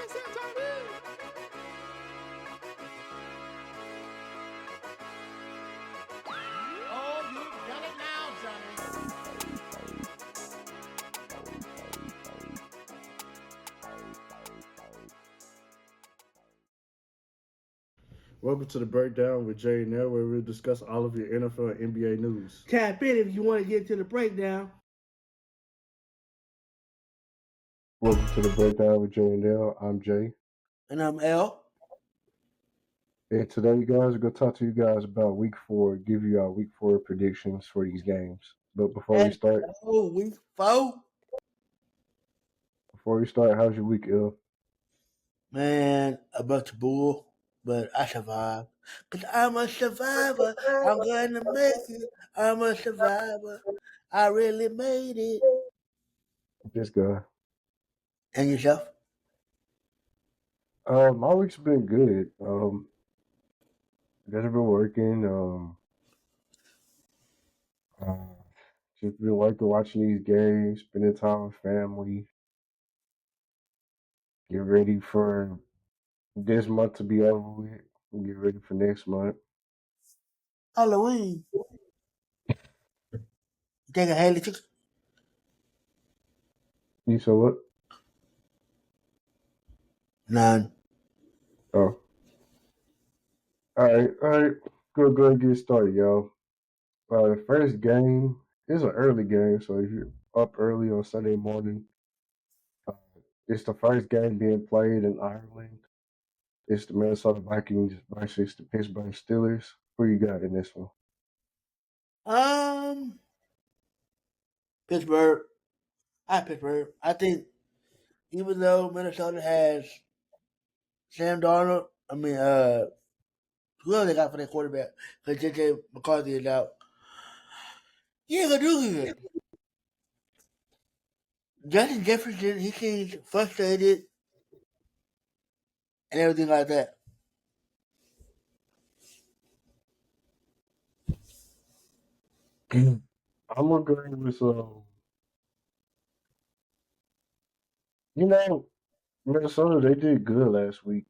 Oh, you've done it now, Johnny. Welcome to the breakdown with Jay and Nell, where we'll discuss all of your NFL and NBA news. Tap in if you want to get to the breakdown. Welcome to the breakdown with Jay and Nell. I'm Jay, And I'm L. and today, you guys, we're gonna talk to you guys about Week 4, give you our Week 4 predictions for these games. But before we start, Week 4. how's your week, L? Man, a bunch of bull, but I survived. Because I'm a survivor. I'm going to make it. I'm a survivor. I really made it. This guy. And yourself? My week's been good. Just been working. Uh, just been working, watching these games, spending time with family. Get ready for this month to be over with. Get ready for next month. Halloween. You take a Haley ticket? You saw what? None. Oh. All right. Go ahead and get started, y'all. The first game is an early game, so if you're up early on Sunday morning, uh, it's the first game being played in Ireland. It's the Minnesota Vikings versus the Pittsburgh Steelers. Who you got in this one? Pittsburgh. Pittsburgh. I think even though Minnesota has Sam Darnold, whoever they got for their quarterback, because JJ McCarthy is out, he ain't gonna do good. Justin Jefferson, he seems frustrated and everything like that. I'm gonna go with Minnesota. They did good last week.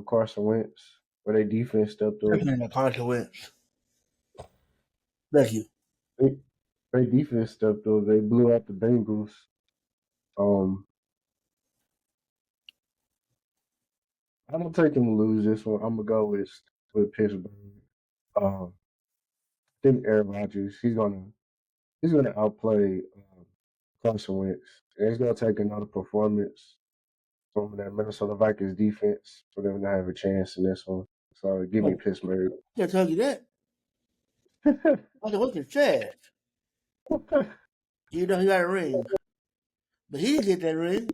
Carson Wentz, where their defense stepped up. Definitely Carson Wentz. Thank you. They, their defense stepped up. They blew out the Bengals. Um, I'm gonna take them to lose this one. I'm gonna go with Pittsburgh. Um, I think Aaron Rodgers. He's gonna outplay Carson Wentz. And it's gonna take another performance from that Minnesota Vikings defense for them to have a chance in this one. So give me Pittsburgh. I tell you that. I said, what's the trash? You know he got a ring. But he didn't get that ring.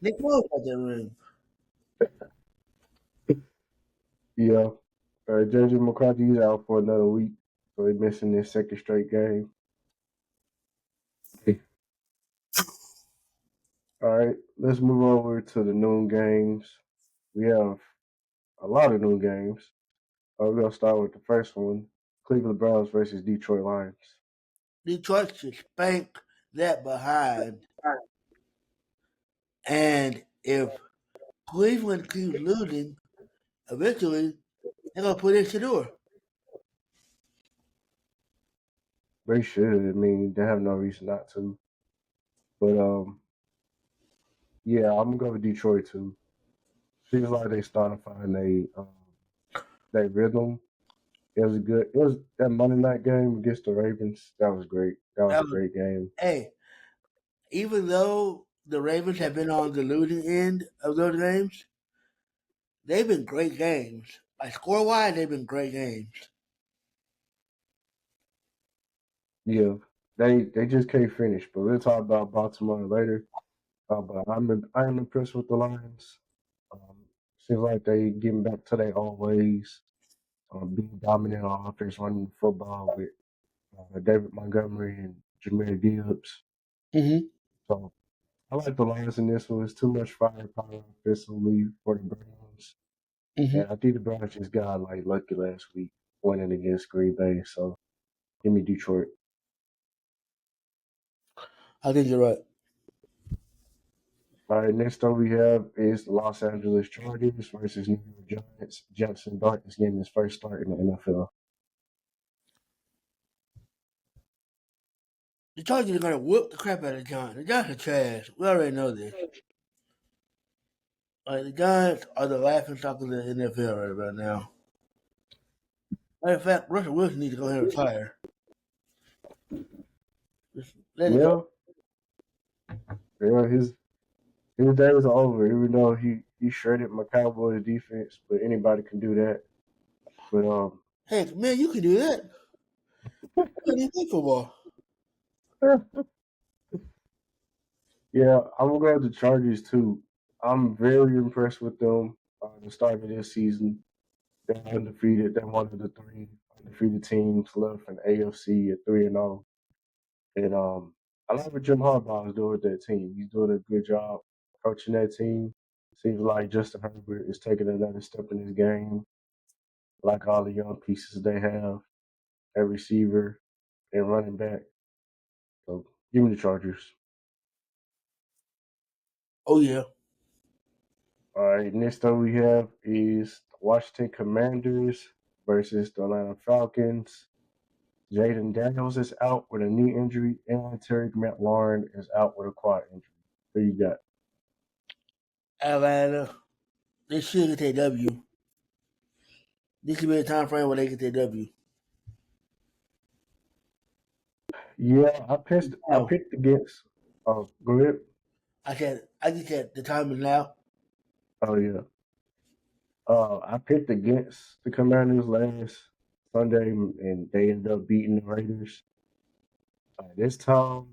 Nick Foles got that ring. Yeah. JJ McCarthy's out for another week, so he's missing his second straight game. All right, let's move over to the noon games. We have a lot of noon games. We're gonna start with the first one: Cleveland Browns versus Detroit Lions. Detroit should spank that behind. And if Cleveland keeps losing, eventually they're going to put in Shador. They should. I mean, they have no reason not to. But yeah, I'm gonna go with Detroit too. Seems like they started finding their rhythm. It was good. It was that Monday night game against the Ravens. That was great. That was a great game. Hey, even though the Ravens have been on the losing end of those games, they've been great games. Like score wise, they've been great games. Yeah, they just can't finish. But we'll talk about Baltimore later. But I'm impressed with the Lions. Um, Seems like they getting back to their old ways. Being dominant on offense, running the football with David Montgomery and Jameer Gibbs. Mm-hmm. So I like the Lions in this one. It's too much firepower offensively for the Browns. Mm-hmm. And I think the Browns just got like lucky last week winning against Green Bay. So give me Detroit. I think you're right. All right, next up we have is the Los Angeles Chargers versus New York Giants. Jackson Dart is getting his first start in the NFL. The Chargers are gonna whoop the crap out of the Giants. The Giants are trash. We already know this. Like the Giants are the laughing stock of the NFL right now. Matter of fact, Russell Wilson needs to go ahead and retire. Just let it go. Yeah, his days are over. Even though he shredded my Cowboys defense, but anybody can do that. But Heck, man, you can do that. You can even play football. yeah, I'm gonna go with the Chargers too. I'm very impressed with them. The start of this season, they're undefeated. They're one of the three undefeated teams left in AFC at 3-0. And I like what Jim Harbaugh is doing with that team. He's doing a good job coaching that team. Seems like Justin Herbert is taking another step in his game, like all the young pieces they have at receiver and running back. So give me the Chargers. Oh yeah. All right, next up we have is the Washington Commanders versus the Atlanta Falcons. Jaden Daniels is out with a knee injury, and Terry McLaurin is out with a quad injury. Who you got? Atlanta. They should get their W. This should be a time frame where they get their W. Yeah, I picked against. Oh, go ahead. I just said the time is now. Oh yeah. I picked against the Commanders last Sunday, and they ended up beating the Raiders. This time,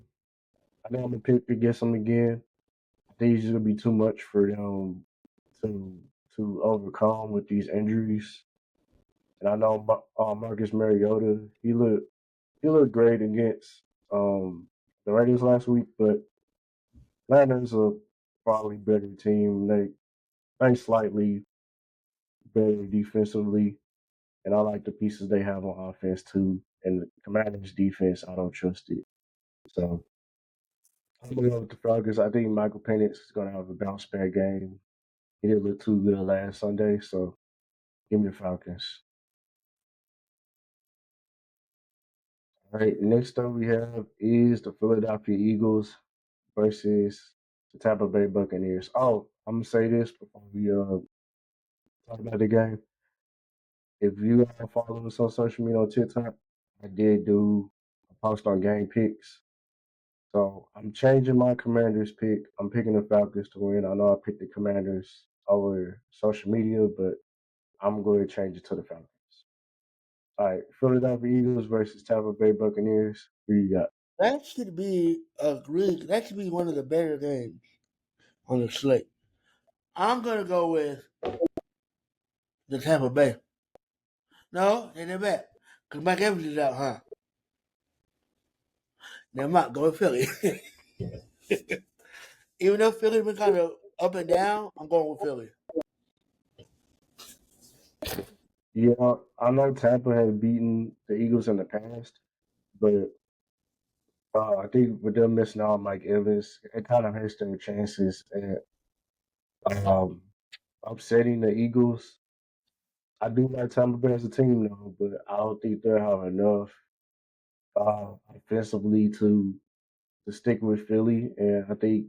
I think I'm gonna pick against them again. I think it's gonna be too much for them to overcome with these injuries. And I know Marcus Mariota, he looked great against the Raiders last week, but Atlanta's a probably better team. They slightly better defensively, and I like the pieces they have on offense too. And the Commanders' defense, I don't trust it. So I'm gonna go with the Falcons. I think Michael Penix is gonna have a bounce back game. He didn't look too good last Sunday, so give me the Falcons. All right, next up we have is the Philadelphia Eagles versus the Tampa Bay Buccaneers. Oh, I'm gonna say this before we talk about the game. If you follow us on social media on TikTok, I did do a post on game picks. So I'm changing my Commanders pick. I'm picking the Falcons to win. I know I picked the Commanders over social media, but I'm going to change it to the Falcons. All right, Philadelphia Eagles versus Tampa Bay Buccaneers. Who you got? That should be that should be one of the better games on the slate. I'm gonna go with the Tampa Bay. No, they're back. Because Mike Evans is out, huh? Never mind, go with Philly. Even though Philly's been kind of up and down, I'm going with Philly. Yeah, I know Tampa has beaten the Eagles in the past, but I think with them missing out on Mike Evans, it kind of hurts their chances at upsetting the Eagles. I do like Tampa Bay as a team though, but I don't think they'll have enough offensively to stick with Philly, and I think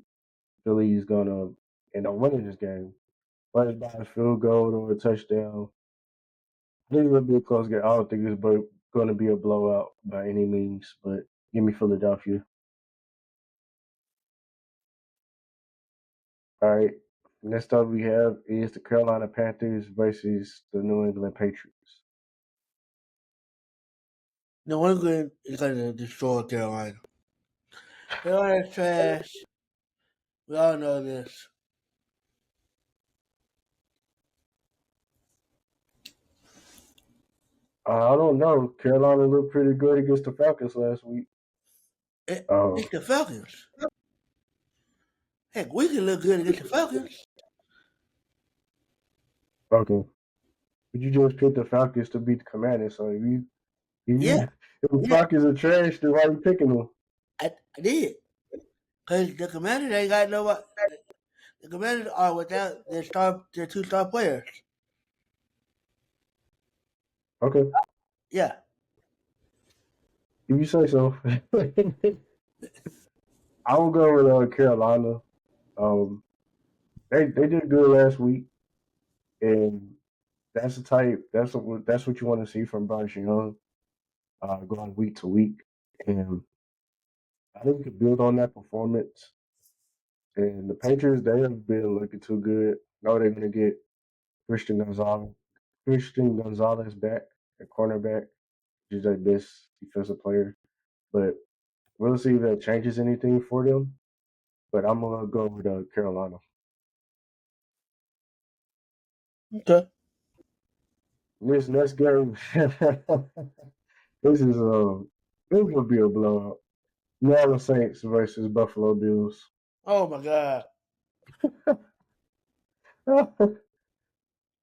Philly is gonna end up winning this game, whether it's by a field goal or a touchdown. I think it'll be a close game. I don't think it's going to be a blowout by any means, but give me Philadelphia. All right. Next up we have is the Carolina Panthers versus the New England Patriots. New England is going to destroy Carolina. Carolina's trash. We all know this. I don't know. Carolina looked pretty good against the Falcons last week. It's the Falcons. Heck, we can look good against the Falcons. Okay. But you just picked the Falcons to beat the Commanders, so if the Falcons are trash, then why are you picking them? I did. Because the Commanders ain't got nobody. The Commanders are without their 2 star players. Okay, Yeah. if you say so. I will go with Carolina. Um, they did good last week, and that's the type. That's what you want to see from Bryce Young, going week to week, and I think we could build on that performance. And the Patriots, they have been looking too good. Now they're going to get Christian Gonzalez, Christian Gonzalez back at cornerback, which is their best defensive player. But we'll see if that changes anything for them. But I'm gonna go with Carolina. Okay. This next game, this is this will be a blowout. New Orleans Saints versus Buffalo Bills. Oh my God.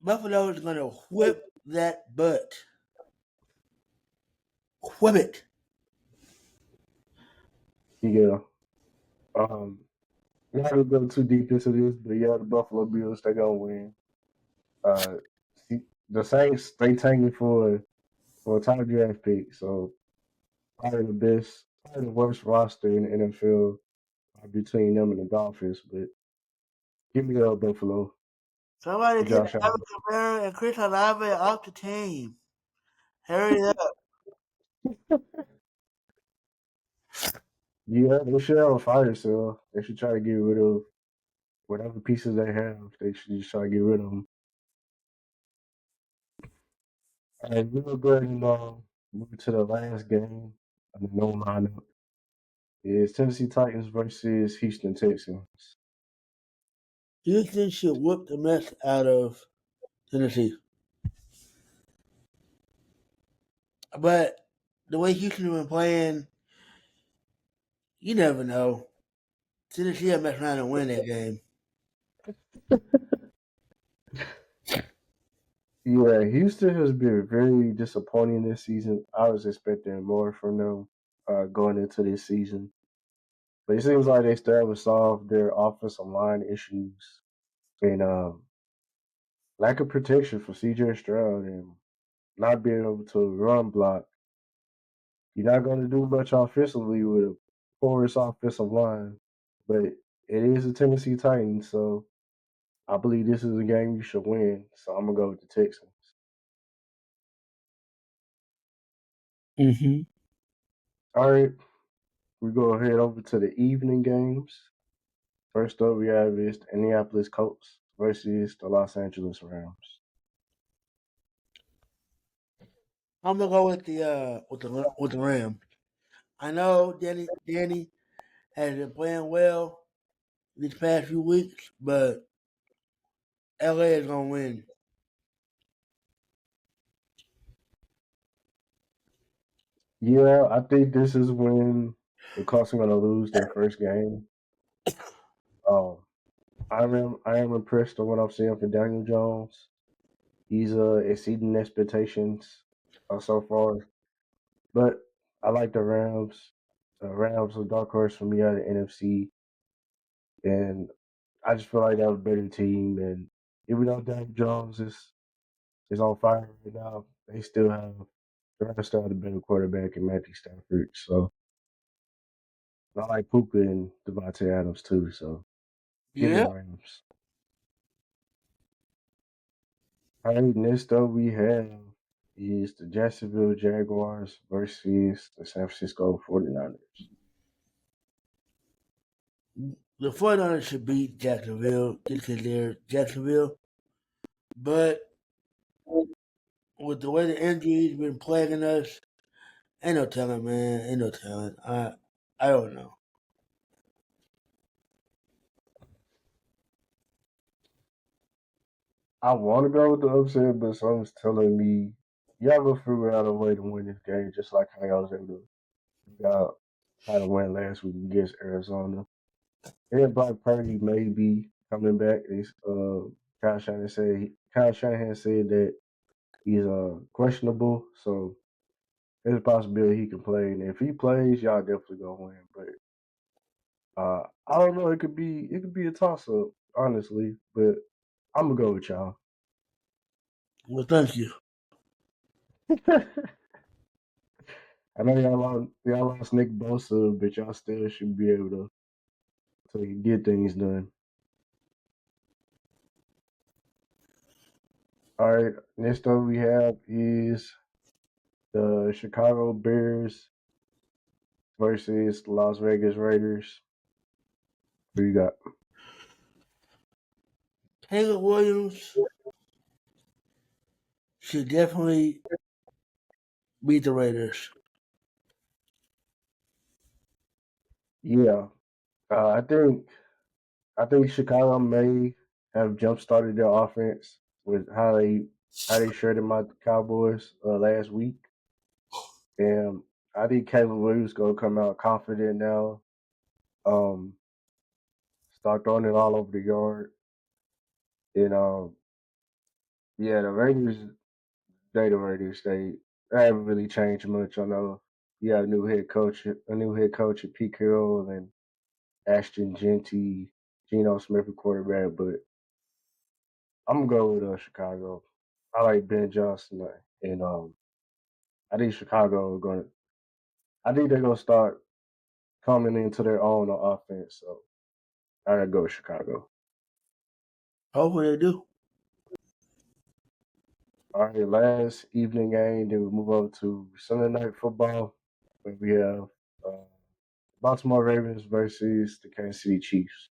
Buffalo is gonna whip that butt. Whip it. Yeah. Um, not gonna go too deep into this, but yeah, the Buffalo Bills they gonna win. Uh, the Saints they tanking for a top draft pick, so probably the best, probably the worst roster in the NFL between them and the Dolphins. But give me the Buffalo. Somebody get Josh Alvin Allen. Kamara and Chris Olave off the team. Hurry up. Yeah, they should have a fire sale. They should try to get rid of whatever pieces they have. They should just try to get rid of them. All right, we'll go ahead and move to the last game of the no lineup. It's Tennessee Titans versus Houston Texans. Houston should whoop the mess out of Tennessee. But the way Houston been playing, you never know. Tennessee will mess around and win that game. Yeah, Houston has been very disappointing this season. I was expecting more from them going into this season. But it seems like they still haven't solved their offensive line issues and lack of protection for CJ Stroud and not being able to run block. You're not going to do much offensively with a porous offensive line, but it is the Tennessee Titans, so I believe this is a game you should win. So I'm gonna go with the Texans. Mm-hmm. All right, we go ahead over to the evening games. First up, we have is the Indianapolis Colts versus the Los Angeles Rams. I'm gonna go with the Rams. I know Danny has been playing well these past few weeks, but LA is gonna win. Yeah, I think this is when the Colts are gonna lose their first game. Um, I am impressed with what I'm seeing for Daniel Jones. He's exceeding expectations so far. But I like the Rams. The Rams are a dark horse for me out of the NFC, and I just feel like they're a better team. And even though Daniel Jones is on fire right now, they still have the Rams still have the better quarterback in Matthew Stafford. So I like Puka and Devontae Adams too. So give me Yeah. the Rams. All right, next up we have is the Jacksonville Jaguars versus the San Francisco 49ers. The 49ers should beat Jacksonville just because they're Jacksonville. But with the way the injuries been plaguing us, ain't no telling, man. Ain't no telling. I don't know. I want to go with the upset, but something's telling me y'all will figure out a way to win this game, just like how y'all was able to figure out how to win last week against Arizona. And Brock Purdy may be coming back. Kyle Shanahan said that he's questionable, so there's a possibility he can play. And if he plays, y'all definitely gonna win. But I don't know. It could be a toss up, honestly. But I'm gonna go with y'all. Well, thank you. I know y'all lost Nick Bosa, but y'all still should be able to get things done. All right, next up we have is the Chicago Bears versus the Las Vegas Raiders. Who you got? Caleb Williams should definitely beat the Raiders. Yeah, uh, I think I think Chicago may have jump started their offense with how they shredded my Cowboys last week, and I think Caleb Williams gonna come out confident now. Um, start throwing it all over the yard, and yeah, the Raiders, the Raiders, they haven't really changed much. I know you got a new head coach at Pete Carroll and Ashton Genty, Geno Smith at quarterback, but I'm gonna go with Chicago. I like Ben Johnson, and I think Chicago are going. I think they're gonna start coming into their own on offense. So I gotta go with Chicago. Hopefully they do. All right, last evening game. Then we move over to Sunday night football, where we have uh, Baltimore Ravens versus the Kansas City Chiefs.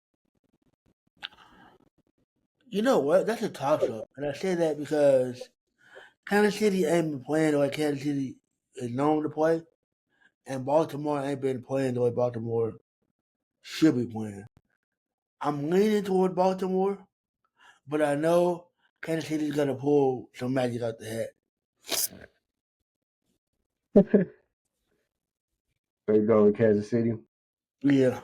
You know what? That's a toss up. And I say that because Kansas City ain't been playing the way Kansas City is known to play. And Baltimore ain't been playing the way Baltimore should be playing. I'm leaning toward Baltimore, but I know Kansas City's gonna pull some magic out the hat. They go with Kansas City. Yeah.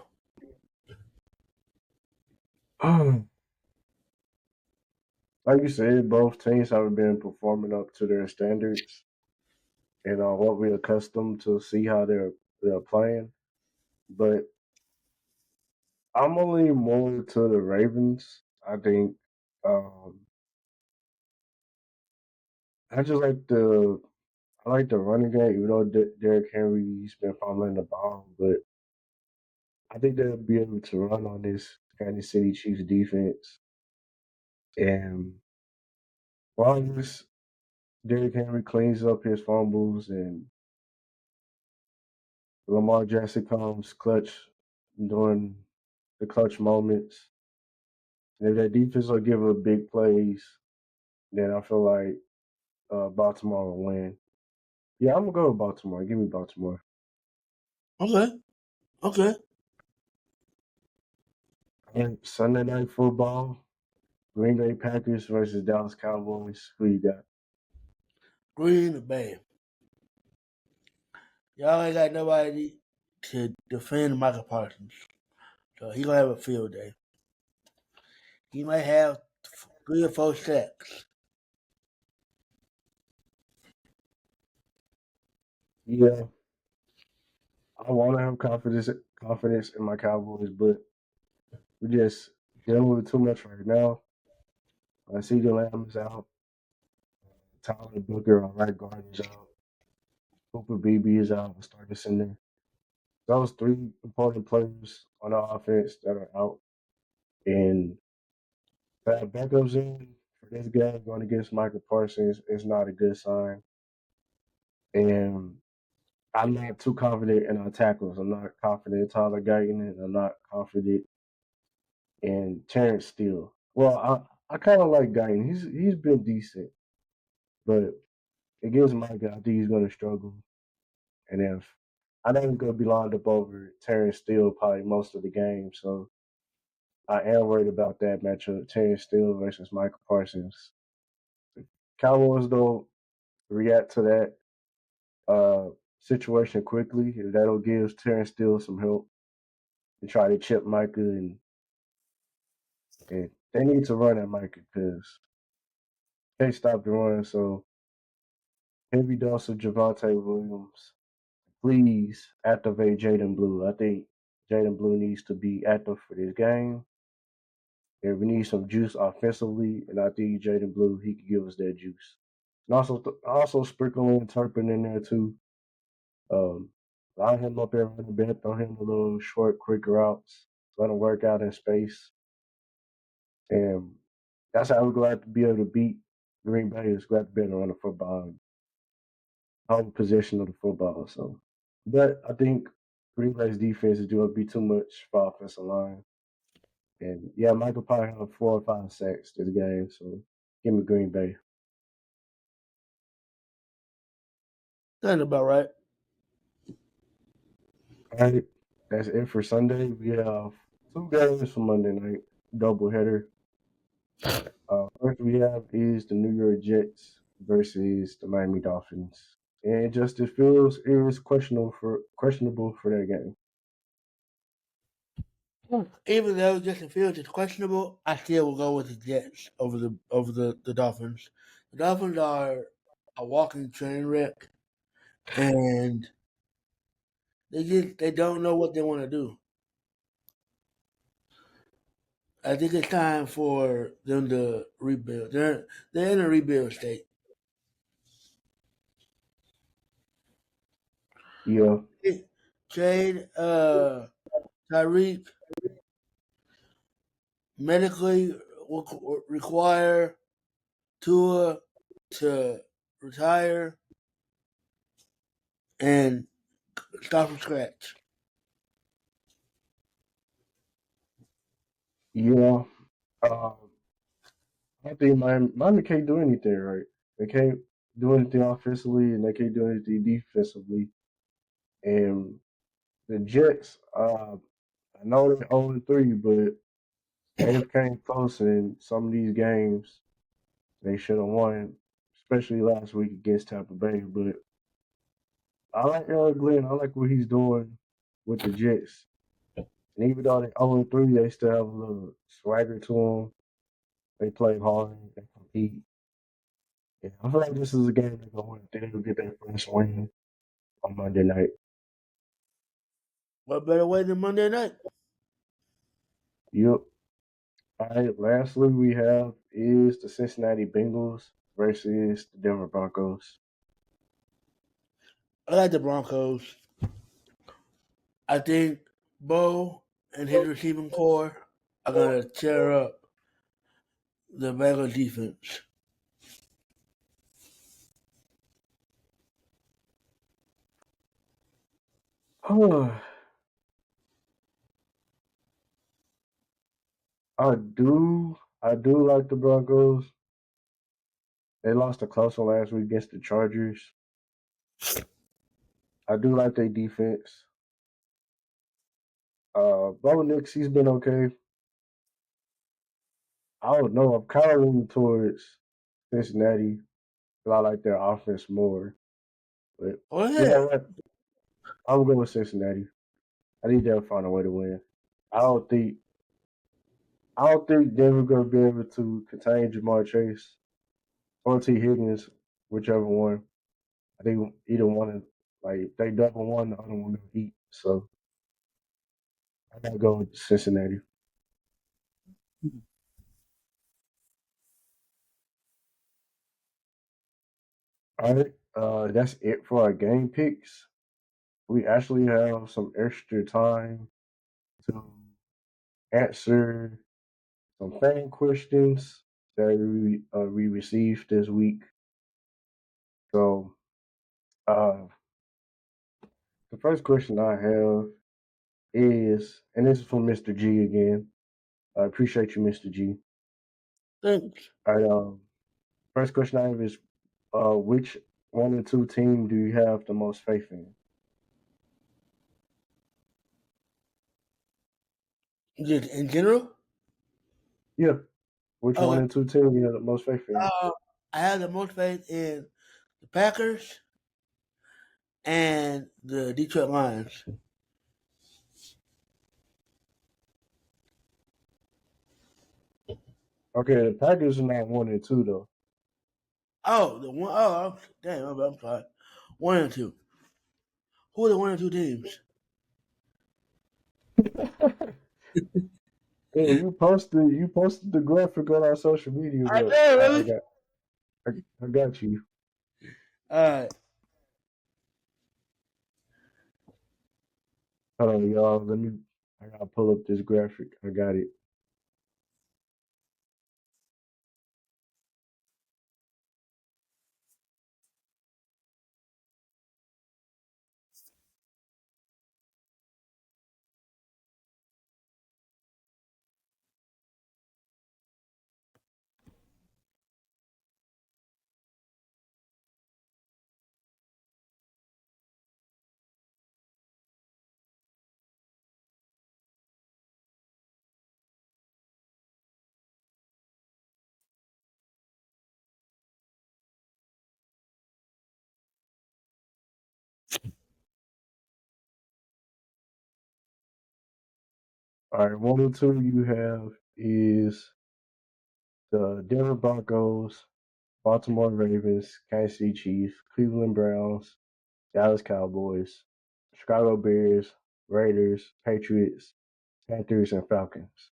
Like you said, both teams haven't been performing up to their standards and what we're accustomed to see how they're playing. But I'm only more to the Ravens. I think um, I just like the running game, even though Derrick Henry's been fumbling the ball, but I think they'll be able to run on this Kansas City Chiefs defense. And while this Derrick Henry cleans up his fumbles and Lamar Jackson comes clutch during the clutch moments, and if that defense will give up big plays, then I feel like Baltimore will win. Yeah, I'm gonna go with Baltimore. Give me Baltimore. Okay. Okay. And Sunday night football, Green Bay Packers versus Dallas Cowboys. Who you got? Green Bay. Y'all ain't got nobody to defend Michael Parsons. So he gonna have a field day. He might have 3 or 4 sacks. Yeah, I want to have confidence in my Cowboys, but we just dealing with too much right now. CeeDee Lamb is out. Tyler Booker, our right guard, is out. Cooper Beebe is out. Starting center. Those three important players on our offense that are out, and that backups in for this game going against Michael Parsons is not a good sign. And I'm not too confident in our tackles. I'm not confident in Tyler Guyton, and I'm not confident in Terrence Steele. Well, I kind of like Guyton. He's been decent, but against Micah, I think he's going to struggle. And if I know he's going to be lined up over Terrence Steele probably most of the game, so I am worried about that matchup: Terrence Steele versus Michael Parsons. Cowboys don't react to that situation quickly. That'll give Terrence Steele some help to try to chip Micah, and they need to run at Micah because they stopped the run. So heavy dose of Javante Williams. Please activate Jaden Blue. I think Jaden Blue needs to be active for this game. And we need some juice offensively, and I think Jaden Blue he could give us that juice. And also sprinkle in Turpin in there too. Line him up there running back, throw him a little short, quick routes, let him work out in space, and that's how we're glad to be able to beat Green Bay. Is glad to be able to run the football, hold possession of the football. So, but I think Green Bay's defense is going to be too much for offensive line. And yeah, Michael probably have 4 or 5 sacks this game. So give me Green Bay. That's about right. All right, that's it for Sunday. We have 2 games for Monday night doubleheader. First we have is the New York Jets versus the Miami Dolphins, and Justin Fields is questionable for that game. Even though Justin Fields is questionable, I still will go with the Jets over the Dolphins. The Dolphins are a walking train wreck, and they don't know what they want to do. I think it's time for them to rebuild. They're in a rebuild state. Yeah, Trade Tyreek medically require Tua to retire and start from scratch. yeah. I think Miami can't do anything right. They can't do anything offensively, and they can't do anything defensively. And the Jets, I know they're 0-3, but they've came close in some of these games. They should have won, especially last week against Tampa Bay. But I like Eric Glenn. I like what he's doing with the Jets. And even though they're 0-3, they still have a little swagger to them. They play hard. They compete. Yeah, I feel like this is a game they're going to win. They're going to get their first win on Monday night. What better way than Monday night? Yep. All right. Lastly, we have is the Cincinnati Bengals versus the Denver Broncos. I like the Broncos. I think Bo and his receiving core are going to tear up the Bengals defense. I do like the Broncos. They lost a close one last week against the Chargers. I do like their defense. Bo Nix, he's been okay. I don't know. I'm kind of leaning towards Cincinnati because I like their offense more. But Oh, you yeah. know what? I'm going with Cincinnati. I think they'll find a way to win. I don't think Denver gonna be able to contain Jamar Chase or T Higgins, whichever one. I think either one is like they double one, the other one gonna eat. So I gotta go with Cincinnati. All right, that's it for our game picks. We actually have some extra time to answer some fan questions that we received this week. So uh, the first question I have is, and this is from Mr. G again. I appreciate you, Mr. G. Thanks. All right, first question I have is, which 1 and 2 team do you have the most faith in? Just in general? Yeah, which 1 Okay. and 2 team you have the most faith in? I have the most faith in the Packers and the Detroit Lions. Okay, the Packers are not 1 and 2 though. Oh, the one oh damn, I'm sorry. 1 and 2. Who are the 1 and 2 teams? Yeah, you posted the graphic on our social media, I but know, I really. got I got you. All right. Hold on, y'all. I gotta pull up this graphic. I got it. All right, 1 and 2 you have is the Denver Broncos, Baltimore Ravens, Kansas City Chiefs, Cleveland Browns, Dallas Cowboys, Chicago Bears, Raiders, Patriots, Panthers, and Falcons.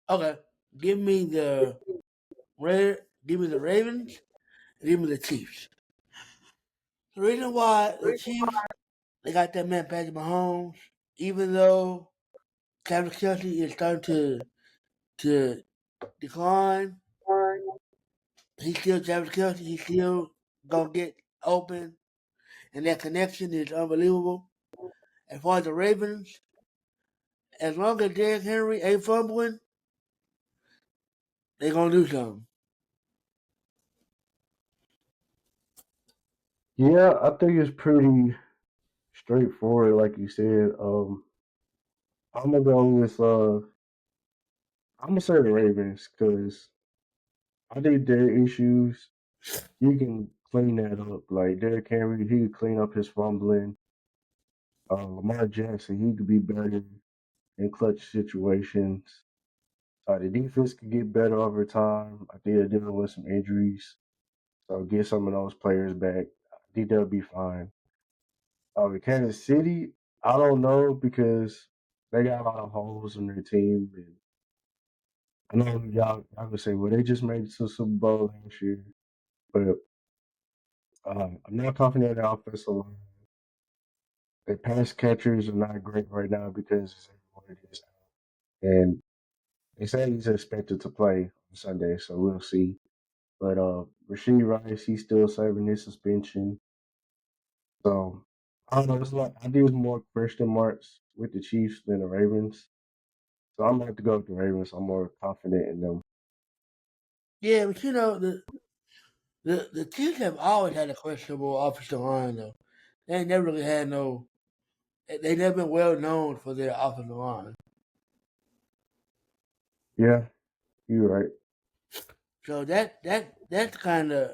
Okay. Give me the Give me the Ravens. Give me the Chiefs. The reason why the Chiefs they got that man Patrick Mahomes, even though Travis Kelce is starting to decline, he's still Travis Kelce. He's still gonna get open, and that connection is unbelievable. As far as the Ravens, as long as Derrick Henry ain't fumbling, they gonna do something. Yeah, I think it's pretty straightforward, like you said. I'm gonna go with I'm gonna say the Ravens because I think their issues you can clean that up. Like Derrick Henry, he could clean up his fumbling. Lamar Jackson, he could be better in clutch situations. The defense could get better over time. I think they're dealing with some injuries, so get some of those players back. I think they'll be fine. Kansas City, I don't know because they got a lot of holes in their team, and I know y'all would say, well, they just made it to the Super Bowl last year, but I'm not confident in the offensive line. Their pass catchers are not great right now because it's what it is, and they say he's expected to play on Sunday, so we'll see. But Rasheed Rice, he's still serving his suspension. So I don't know. It's like I think it's more question marks with the Chiefs than the Ravens. So I'm gonna have to go with the Ravens. I'm more confident in them. Yeah, but you know the Chiefs have always had a questionable offensive line though. They ain't never really had no. They never been well known for their offensive line. Yeah, you're right. So that's kind of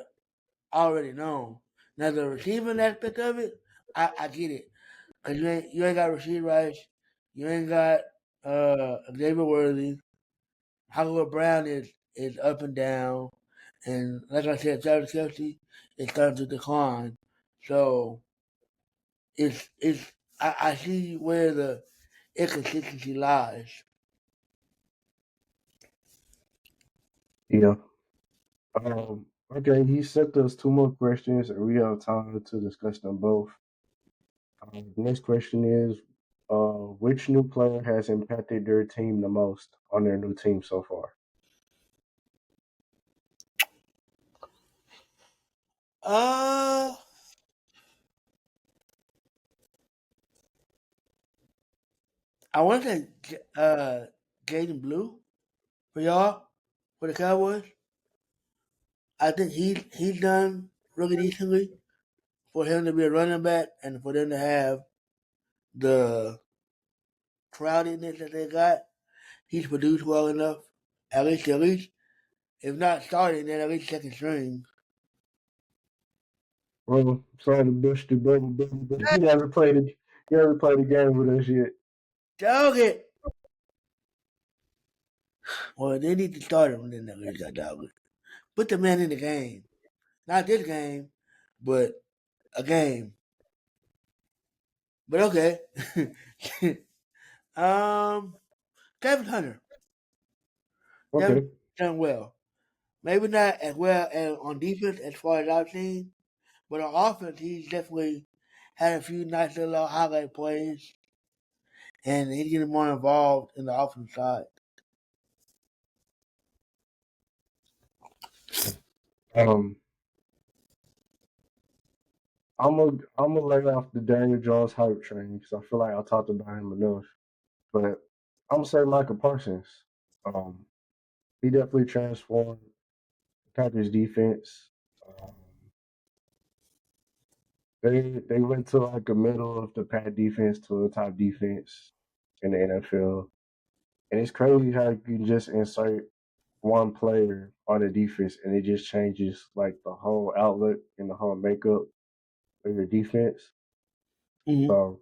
already known. Now the receiving aspect of it, I get it. Cause you ain't got Rasheed Rice, you ain't got David Worthy. Hollywood Brown is up and down, and like I said, Travis Kelce is starting to decline. So it's I see where the inconsistency lies. Yeah. Okay, he sent us two more questions, and we have time to discuss them both. The next question is, which new player has impacted their team the most on their new team so far? Uh, I want to say Jaden Blue for y'all for the Cowboys. I think he's done really decently for him to be a running back and for them to have the crowdedness that they got. He's produced well enough. At least, if not starting, then at least second string. Well, sorry to bust your bubble, but he never played a game with us yet. Dog it. Well, they need to start him. Then at least I dog it. Put the man in the game. Not this game, but a game. But okay. Kevin Hunter. Okay. Kevin done well. Maybe not as well as on defense as far as I've seen, but on offense, he's definitely had a few nice little highlight plays, and he's getting more involved in the offense side. Um, I'm gonna lay off the Daniel Jones hype train because I feel like I talked about him enough. But I'm gonna say Michael Parsons. Um, he definitely transformed the Packers defense. Um, they went to like a middle of the pack defense to a top defense in the NFL, and it's crazy how you can just insert one player on the defense and it just changes like the whole outlook and the whole makeup of your defense. Mm-hmm. So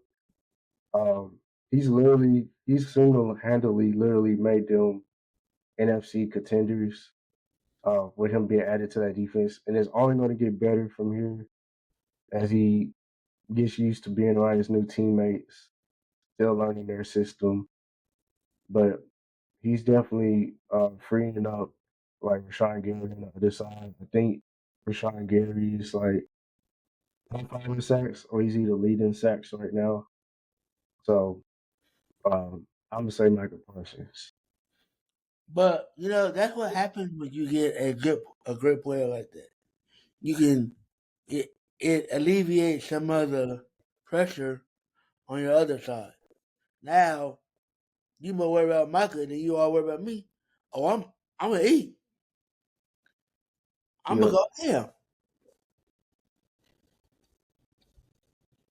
he's single handedly literally made them NFC contenders with him being added to that defense, and it's only going to get better from here as he gets used to being around his new teammates, still learning their system. But he's definitely freeing up like Rashawn Gary on the other side. I think Rashawn Gary is like top five in sacks, or he's either leading sacks right now. So I'm gonna say Michael Parsons. But that's what happens when you get a great player like that. You can it alleviates some of the pressure on your other side. Now you more worry about Micah than you are worried about me. Oh, I'm gonna eat. I'm gonna Yep. go ham.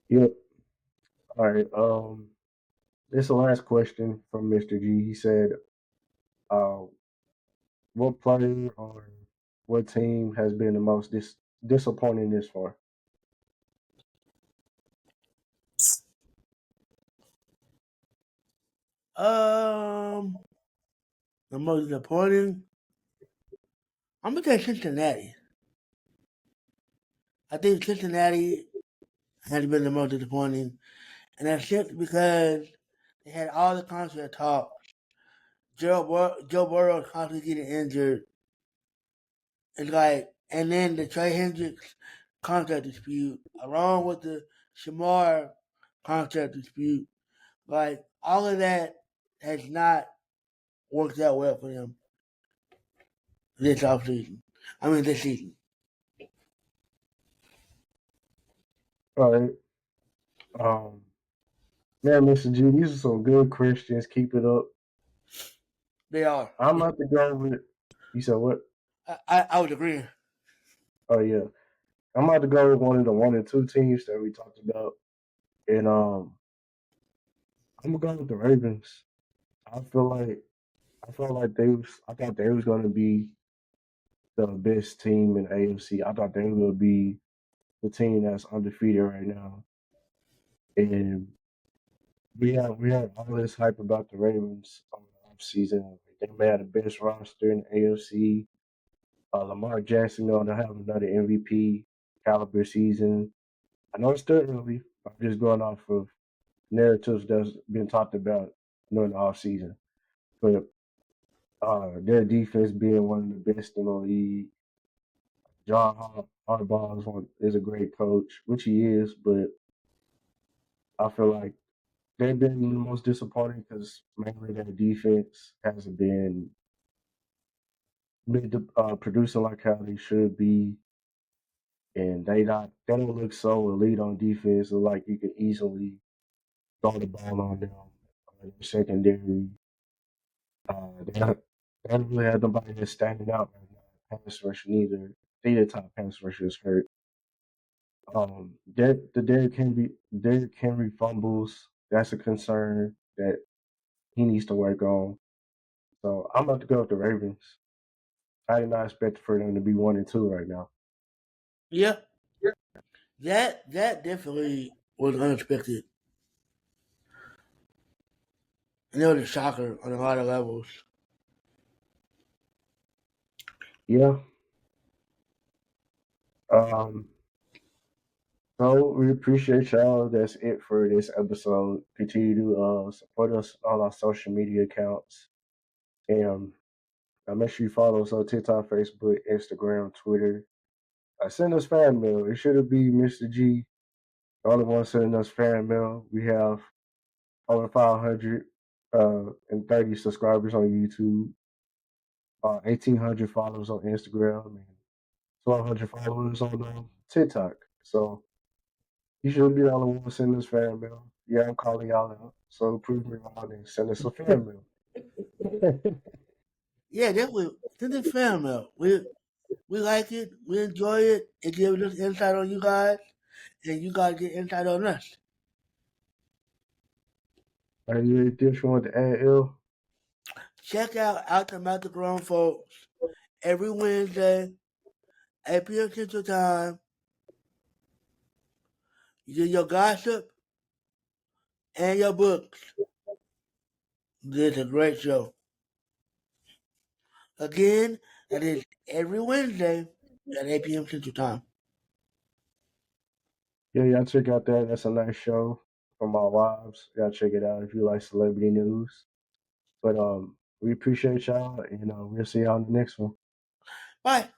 Yep. All right. This is the last question from Mr. G. He said, uh, "What player or what team has been the most disappointing this far?" The most disappointing. I'm gonna take Cincinnati. I think Cincinnati has been the most disappointing, and that's simply because they had all the contract talk. Joe Burrow is constantly getting injured. It's like, and then the Trey Hendricks contract dispute, along with the Shamar contract dispute, like all of that has not worked out well for them this offseason. I mean, this season. All right. Um, Man, Mr. G, these are some good Christians. Keep it up. They are. I'm about to go with. You said what? I would agree. Oh yeah, I'm about to go with one of the 1 and 2 teams that we talked about, and I'm gonna go with the Ravens. I feel like I felt like I thought they was gonna be the best team in AFC. I thought they were gonna be the team that's undefeated right now, and we had all this hype about the Ravens on the offseason. They may have the best roster in the AFC. Lamar Jackson going to have another MVP caliber season. I know it's still early. I'm just going off of narratives that's been talked about during the offseason. But their defense being one of the best in the league. John Harbaugh is a great coach, which he is, but I feel like they've been the most disappointing because mainly their defense hasn't been producing like how they should be, and they don't look so elite on defense. So like you can easily throw the ball on them. Secondary, they haven't really had nobody that's standing out right now. Pass rushing either. The top pass rushers hurt. Derrick Henry fumbles. That's a concern that he needs to work on. So I'm about to go with the Ravens. I did not expect for them to be 1 and 2 right now. Yeah, that definitely was unexpected. And it was a shocker on a lot of levels. Yeah. Um. So we appreciate y'all. That's it for this episode. Continue to support us on our social media accounts. And make sure you follow us on TikTok, Facebook, Instagram, Twitter. Send us fan mail. It should be Mr. G, the only one sending us fan mail. We have over 500 and 30 subscribers on YouTube, 1,800 followers on Instagram, and 1,200 followers on TikTok. So you should be the only one sending us fan mail. Yeah, I'm calling y'all out. So prove me wrong and send us a fan mail. Yeah, definitely. Send the fan mail. We like it. We enjoy it. It gives us insight on you guys, and you guys get insight on us. Are you anything you want to add, L? Check out the Mouth of Grown Folks every Wednesday, 8 p.m. Central Time. You get your gossip and your books. It's a great show. Again, that is every Wednesday at 8 p.m. Central Time. Yeah, y'all check out that. That's a nice show from our wives. Y'all check it out if you like celebrity news. But we appreciate y'all, and we'll see y'all in the next one. Bye.